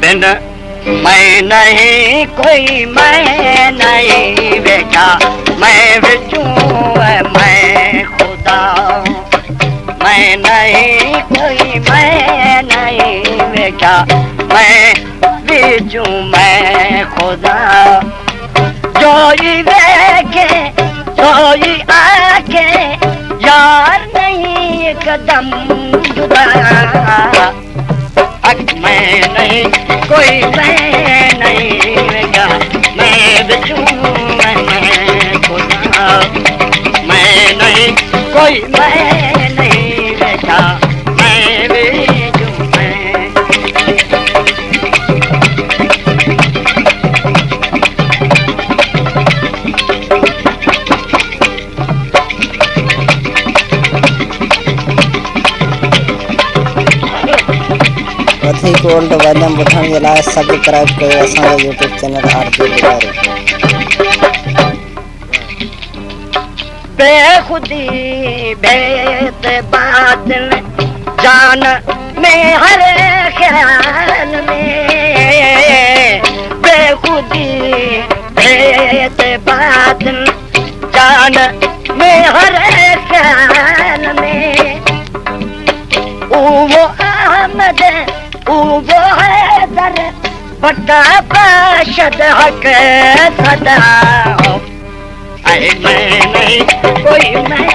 बिन मैं नहीं कोई मैं नहीं बेटा मैं बिचूं मैं खुदा मैं नहीं कोई मैं नहीं बेटा मैं बिचूं मैं खुदा जोई देखे जोई आके यार नहीं कदम जुदा मैं नहीं कोई मैं नहीं बेटा मैं बिचूं मैं खुदा मैं नहीं कोई मैं नहीं बेटा मैं बिचूं वधीक ओल्ड वॉल्यूम ॿुधण जे लाइ सब्सक्राइब कयो असांजो यूट्यूब चैनल आरजे बिहारी। बेखुदी बेत बादल जान में हर ख्याल में बेखुदी बेत बादल जान में हर ख्याल में वो अहमद वो हैदर बड़ा बाशद हक सदा मैं नहीं कोई मैं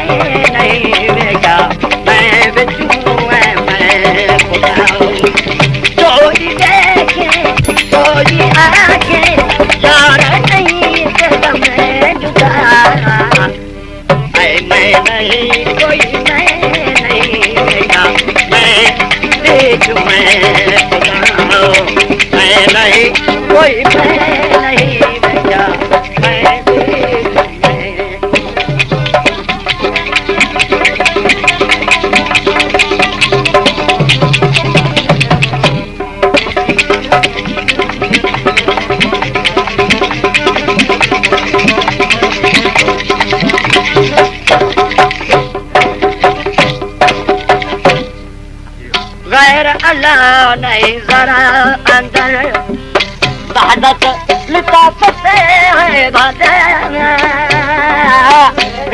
नहीं बेटा मैं बिचूं मैं खुदा कोई देखे कोई आके यार नहीं कदम जुदा मैं नहीं कोई मैं नहीं बेटा मैं बिचूं मैं खुदा मैं नहीं कोई मैं नहीं बेटा मैं गैर अल्लाह नहीं जरा अंदर वहदत लिताफत है बदन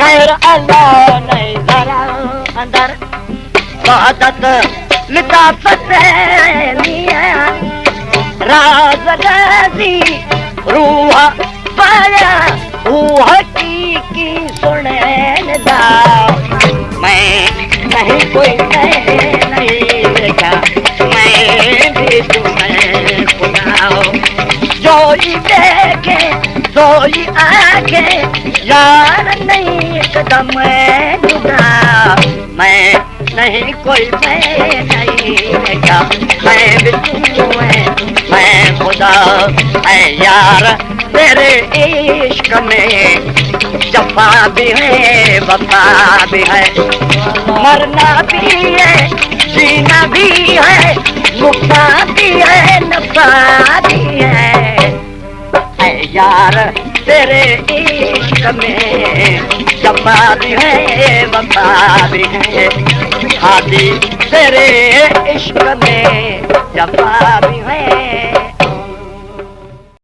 गैर अल्लाह नहीं जरा अंदर वहदत लिताफत है मियां राज राजी रूह पाया रूह की सुने दा मैं नहीं कोई नहीं बेटा मैं भी तुम्हें खुदा जोई देखे जोई आके यार नहीं कदम जुदा मैं नहीं कोई मैं नहीं बेटा मैं भी मैं खुदा है यार तेरे इश्क में जफा भी है वफा भी है मरना भी है जीना भी है मुक्ता भी है नफा भी है यार तेरे इश्क में जफा भी है वफा भी है हादी तेरे इश्क में जफा भी है